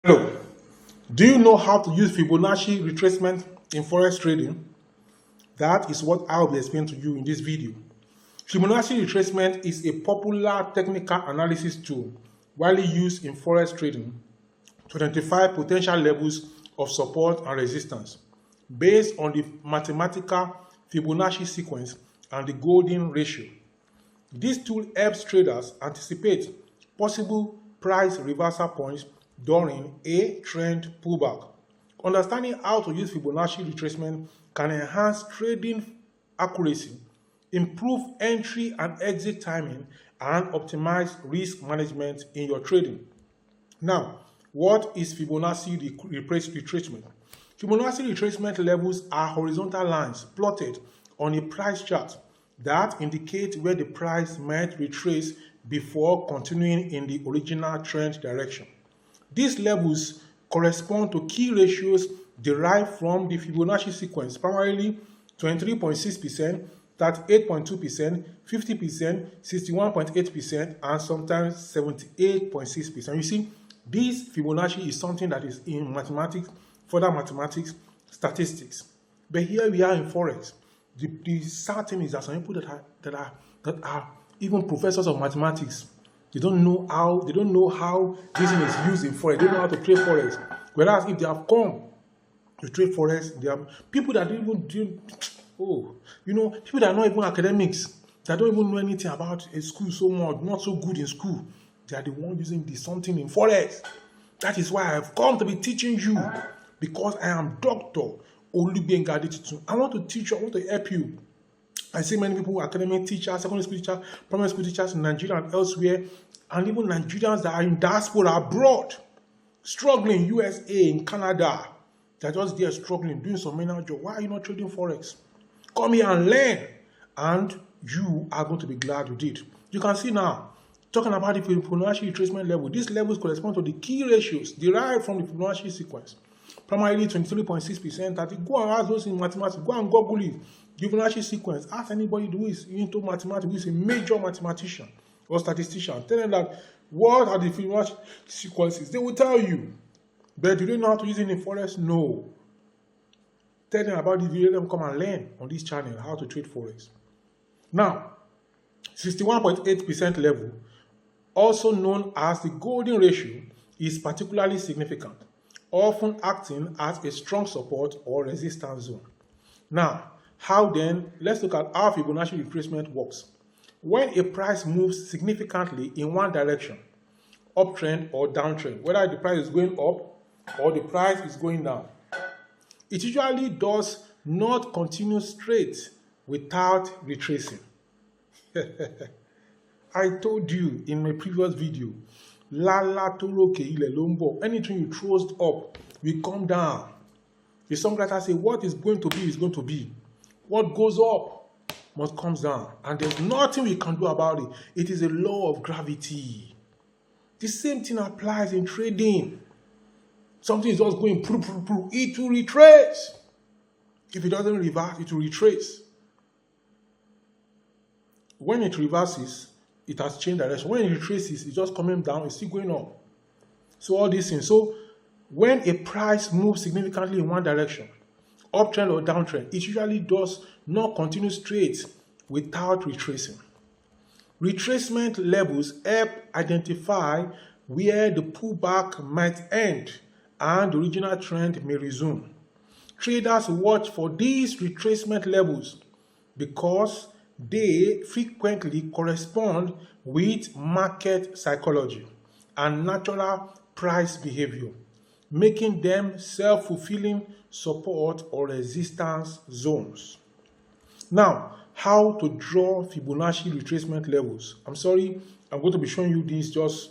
Hello, do you know how to use Fibonacci retracement in Forex trading? That is what I will be explaining to you in this video. Fibonacci retracement is a popular technical analysis tool widely used in Forex trading to identify potential levels of support and resistance based on the mathematical Fibonacci sequence and the golden ratio. This tool helps traders anticipate possible price reversal points during a trend pullback. Understanding how to use Fibonacci retracement can enhance trading accuracy, improve entry and exit timing, and optimize risk management in your trading. Now, what is Fibonacci retracement? Fibonacci retracement levels are horizontal lines plotted on a price chart that indicate where the price might retrace before continuing in the original trend direction. These levels correspond to key ratios derived from the Fibonacci sequence, primarily 23.6%, 38.2%, 50%, 61.8%, and sometimes 78.6%. You see, this Fibonacci is something that is in mathematics, further mathematics, statistics. But here we are in Forex. The sad thing is that some people that are even professors of mathematics, they don't know how this thing is used in Forex. They don't know how to trade Forex. Whereas if they have come to trade Forex, they are people that don't even do, people that are not even academics, that don't even know anything about a school so much, not so good in school. They are the one using something in Forex. That is why I have come to be teaching you, because I am Dr. Olubengadititu. I want to teach you, I want to help you. I see many people, academic teachers, secondary school teachers, primary school teachers in Nigeria and elsewhere, and even Nigerians that are in diaspora abroad, struggling in USA, in Canada. They're just there struggling, doing some manual job. Why are you not trading Forex? Come here and learn, and you are going to be glad you did. You can see now, talking about the Fibonacci retracement level, these levels correspond to the key ratios derived from the Fibonacci sequence. Primarily 23.6%. That go and ask those in mathematics, go and Google it. The Fibonacci sequence. Ask anybody who is into mathematics, who is a major mathematician or statistician. Tell them that what are the Fibonacci sequences. They will tell you. But do they know how to use it in Forex? No. Tell them about it. Let them come and learn on this channel how to trade Forex. Now, 61.8% level, also known as the golden ratio, is particularly significant, often acting as a strong support or resistance zone. Now, how then? Let's look at how Fibonacci retracement works. When a price moves significantly in one direction, uptrend or downtrend, whether the price is going up or the price is going down, it usually does not continue straight without retracing. I told you in my previous video, anything you throws up will come down. The songwriter say, what is going to be is going to be. What goes up must come down. And there's nothing we can do about it. It is a law of gravity. The same thing applies in trading. Something is just going, it will retrace. If it doesn't reverse, it will retrace. When it reverses, it has changed direction. When it retraces, it's just coming down, it's still going up. So all these things. So when a price moves significantly in one direction, uptrend or downtrend, it usually does not continue straight without retracing. Retracement levels help identify where the pullback might end and the original trend may resume. Traders watch for these retracement levels because they frequently correspond with market psychology and natural price behavior, making them self-fulfilling support or resistance zones. Now, how to draw Fibonacci retracement levels. I'm sorry, I'm going to be showing you this just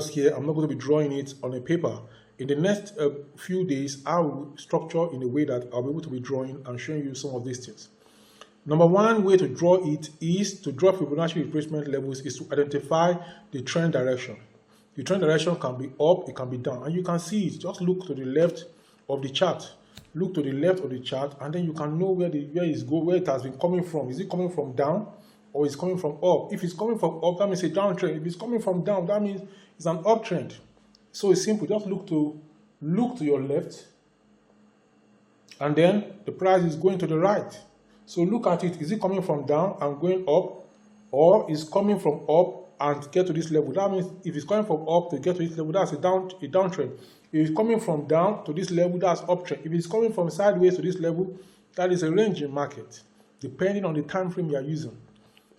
here. I'm not going to be drawing it on a paper. In the next few days, I will structure in a way that I'll be able to be drawing and showing you some of these things. Number one way to draw it is to draw Fibonacci retracement levels is to identify the trend direction. The trend direction can be up, it can be down, and you can see it. Just look to the left of the chart. Look to the left of the chart, and then you can know where it has been coming from. Is it coming from down or is it coming from up? If it's coming from up, that means a downtrend. If it's coming from down, that means it's an uptrend. So it's simple. Just look to your left, and then the price is going to the right. So look at it. Is it coming from down and going up, or is coming from up and get to this level? That means if it's coming from up to get to this level, that's a downtrend. If it's coming from down to this level, that's uptrend. If it's coming from sideways to this level, that is a ranging market, depending on the time frame you are using.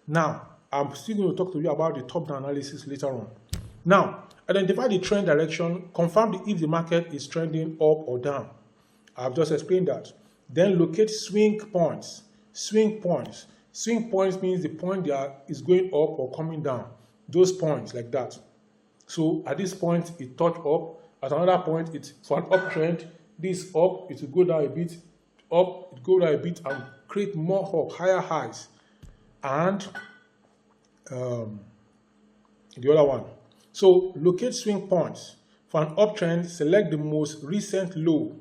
Now, I'm still going to talk to you about the top-down analysis later on. Now, identify the trend direction, confirm if the market is trending up or down. I've just explained that. Then locate swing points. Swing points. Swing points means the point there is going up or coming down. Those points like that. So at this point, it touch up. At another point, it's for an uptrend. This up, it will go down a bit. Up, it go down a bit and create more up, higher highs. And the other one. So locate swing points. For an uptrend, select the most recent low,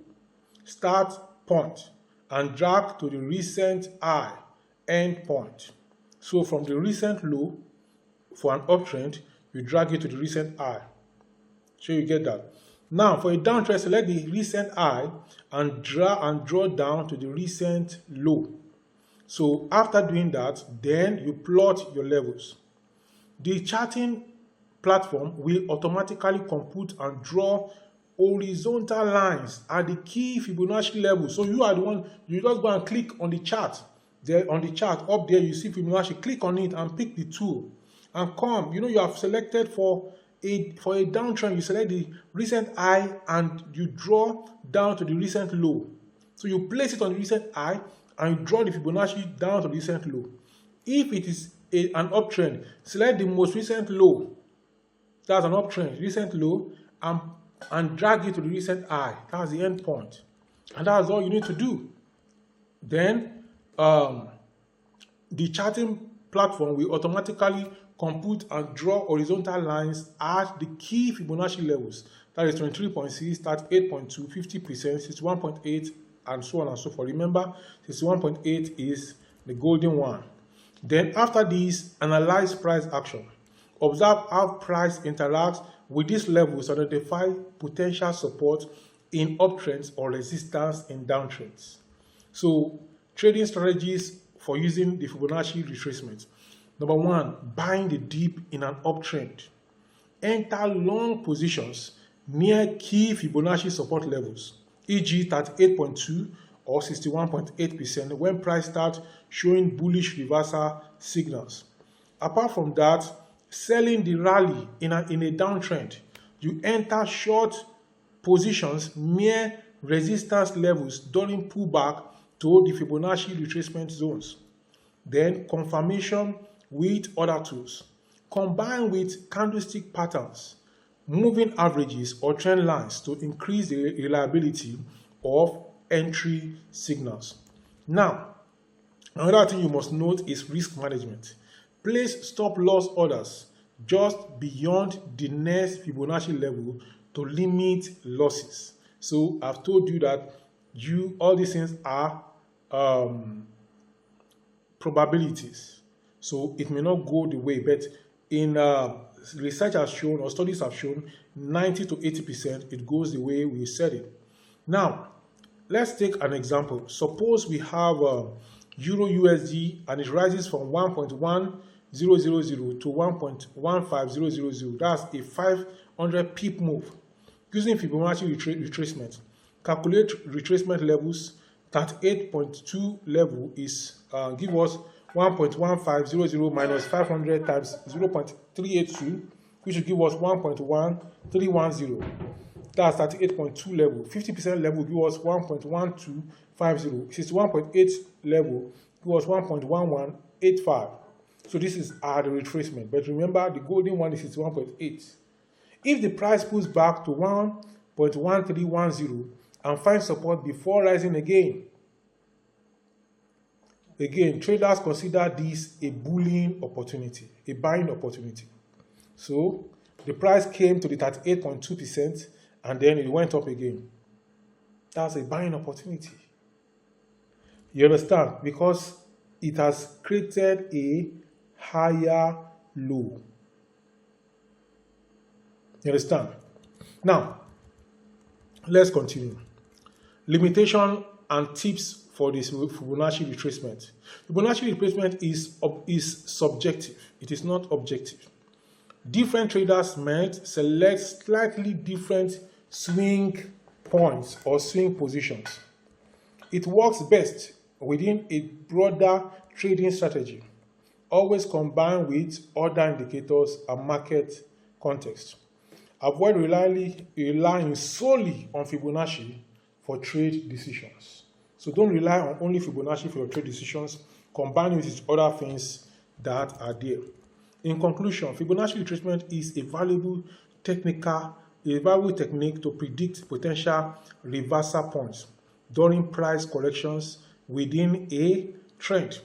start point, and drag to the recent high, end point. So from the recent low, for an uptrend, you drag it to the recent high. So you get that. Now for a downtrend, select the recent high and draw down to the recent low. So after doing that, then you plot your levels. The charting platform will automatically compute and draw horizontal lines at the key Fibonacci level. So you are the one, you just go and click on the chart. There on the chart up there, you see Fibonacci, click on it and pick the tool. And come, you have selected for a downtrend, you select the recent high and you draw down to the recent low. So you place it on the recent high and you draw the Fibonacci down to the recent low. If it is an uptrend, select the most recent low. That's an uptrend, recent low, and drag it to the recent high. That's the end point. And that's all you need to do. Then the charting platform will automatically compute and draw horizontal lines at the key Fibonacci levels. That is 23.6, 38.2, 50%, 61.8, and so on and so forth. Remember, 61.8 is the golden one. Then after this, analyze price action. Observe how price interacts with these levels to identify potential support in uptrends or resistance in downtrends. So, trading strategies for using the Fibonacci retracement. Number one, buying the dip in an uptrend. Enter long positions near key Fibonacci support levels, e.g. 38.2 or 61.8% when price starts showing bullish reversal signals. Apart from that, selling the rally in a downtrend, you enter short positions near resistance levels during pullback to the Fibonacci retracement zones. Then confirmation with other tools. Combine with candlestick patterns, moving averages or trend lines to increase the reliability of entry signals. Now, another thing you must note is risk management. Place stop loss orders just beyond the next Fibonacci level to limit losses. So I've told you that all these things are probabilities. So it may not go the way, but in research has shown or studies have shown 90 to 80% it goes the way we said it. Now, let's take an example. Suppose we have Euro USD and it rises from 1.1000 to 1.15000. That's a 500 pip move. Using Fibonacci retracement, calculate retracement levels. 38.2 level is give us 1.1500 minus 500 times 0.382, which will give us 1.1310. That's 38.2 level. 50% level give us 1.1250. 61.8 level give us 1.1185. So this is the retracement. But remember, the golden one is 61.8. If the price pulls back to 1.1310 and finds support before rising again, traders consider this a bullion opportunity, a buying opportunity. So the price came to the 38.2% and then it went up again. That's a buying opportunity. You understand? Because it has created a higher low. You understand? Now, let's continue. Limitation and tips for this Fibonacci retracement. Fibonacci retracement is subjective. It is not objective. Different traders might select slightly different swing points or swing positions. It works best within a broader trading strategy, always combined with other indicators and market context. Avoid relying solely on Fibonacci for trade decisions. So don't rely on only Fibonacci for your trade decisions. Combine with other things that are there. In conclusion, Fibonacci retracement is a valuable technique to predict potential reversal points during price corrections within a trend.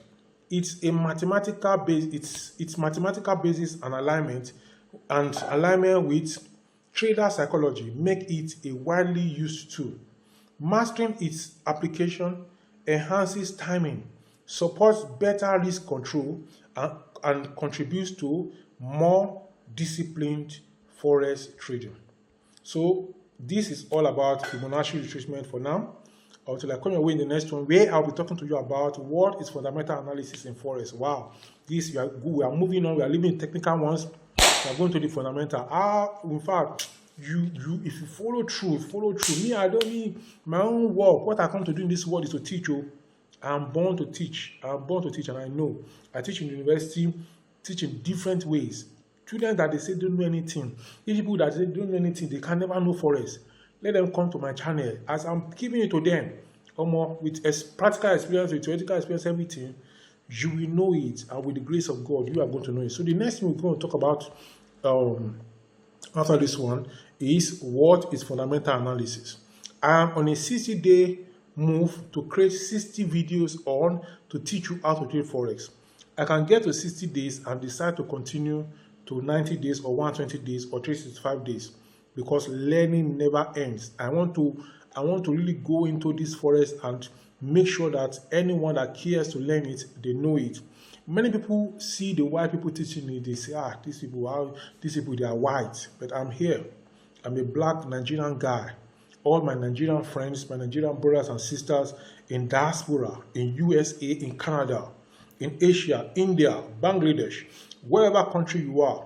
It's a mathematical base. Its mathematical basis and alignment with trader psychology make it a widely used tool. Mastering its application enhances timing, supports better risk control, and contributes to more disciplined Forex trading. So this is all about Fibonacci retracement for now. Until I come your way in the next one, where I'll be talking to you about what is fundamental analysis in Forex. Wow, we are moving on. We are leaving technical ones. We are going to the fundamental. In fact, if you follow through. Me, I don't need my own work. What I come to do in this world is to teach you. I'm born to teach, and I know. I teach in the university, teach in different ways. Students that they say don't know anything, people that say don't know anything, they can never know Forex. Let them come to my channel. As I'm giving it to them, with practical experience, with theoretical experience, everything, you will know it, and with the grace of God, you are going to know it. So the next thing we're going to talk about after this one is what is fundamental analysis. I am on a 60-day move to create 60 videos to teach you how to trade Forex. I can get to 60 days and decide to continue to 90 days or 120 days or 365 days because learning never ends. I want to really go into this Forex and make sure that anyone that cares to learn it, they know it. Many people see the white people teaching it, they say, these people, they are white. But I'm here. I'm a black Nigerian guy. All my Nigerian friends, my Nigerian brothers and sisters in diaspora, in USA, in Canada, in Asia, India, Bangladesh, wherever country you are,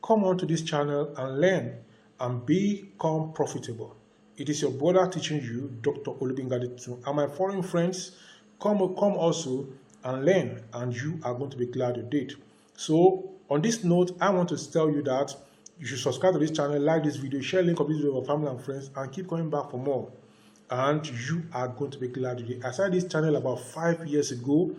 come onto this channel and learn and become profitable. It is your brother teaching you, Dr. Olubingade. And my foreign friends, come also and learn, and you are going to be glad you did. So on this note, I want to tell you that you should subscribe to this channel, like this video, share link of this video with your family and friends, and keep coming back for more. And you are going to be glad you did. I started this channel about 5 years ago.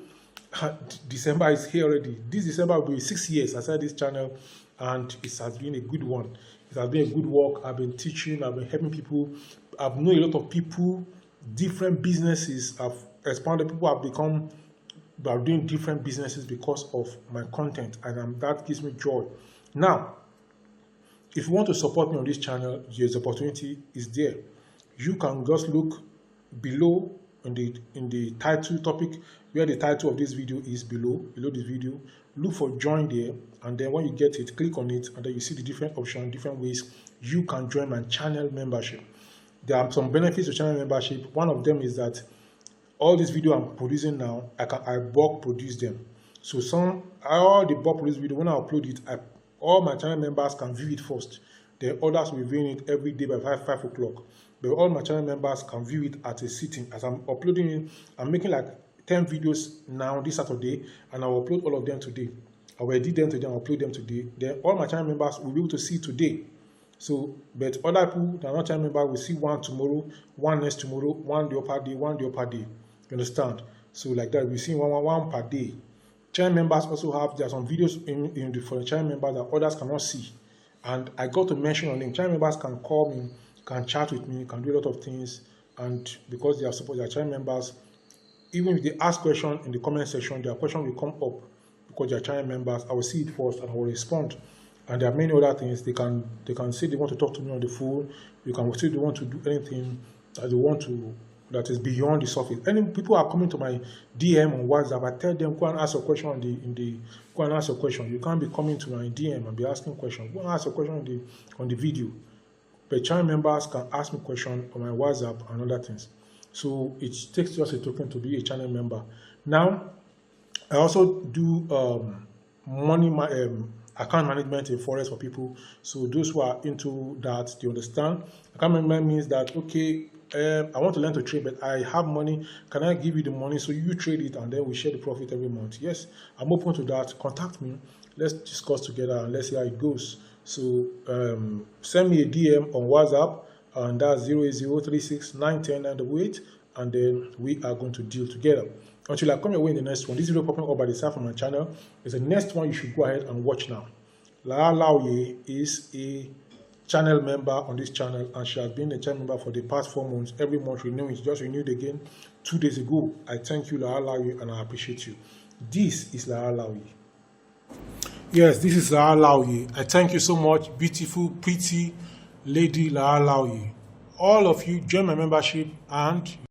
December is here already. This December will be 6 years. I started this channel, and it has been a good one. It has been a good work. I've been teaching, I've been helping people. I've known a lot of people, different businesses have expanded. People have become doing different businesses because of my content, and that gives me joy. Now, if you want to support me on this channel, the opportunity is there. You can just look below in the title topic, where the title of this video is below this video. Look for join there, and then when you get it, click on it, and then you see the different options, different ways you can join my channel membership. There are some benefits to channel membership. One of them is that all this video I'm producing now, I bulk produce them. So all the bulk produced video, when I upload it, all my channel members can view it first. The others will be viewing it every day by 5 o'clock. But all my channel members can view it at a sitting. As I'm uploading it, I'm making like 10 videos now this Saturday, and I'll upload all of them today. I will edit them today and upload them today. Then all my channel members will be able to see today. So, but other people that are not channel members will see one tomorrow, one next tomorrow, one the upper day, one the upper day. You understand? So like that, we see one per day. Channel members also there are some videos for the channel members that others cannot see. And I got to mention on them. Channel members can call me, can chat with me, can do a lot of things. And because they are support their channel members, even if they ask questions in the comment section, their question will come up because they are channel members. I will see it first and I will respond. And there are many other things. They can say they want to talk to me on the phone. You can say they want to do anything that they want to, that is beyond the surface. Any people are coming to my DM on WhatsApp, I tell them, go and ask a question go and ask a question. You can't be coming to my DM and be asking questions. Go and ask a question on the video. but channel members can ask me questions on my WhatsApp and other things. So it takes just a token to be a channel member. Now, I also do account management in Forex for people. So those who are into that, they understand. Account management means that, okay, I want to learn to trade, but I have money. Can I give you the money so you trade it and then we share the profit every month? Yes, I'm open to that. Contact me. Let's discuss together and let's see how it goes. So send me a DM on WhatsApp, and that's 08036910988, and then we are going to deal together. Until I come your way in the next one. This video popping up by the side from my channel is the next one you should go ahead and watch now. Lara Laoye is a channel member on this channel, and she has been a channel member for the past 4 months. Every month renewing. She just renewed again 2 days ago. I thank you, Lara Laoye, and I appreciate you. This is Lara Laoye. Yes, this is Lara Laoye. I thank you so much, beautiful, pretty lady Lara Laoye. All of you, join my membership and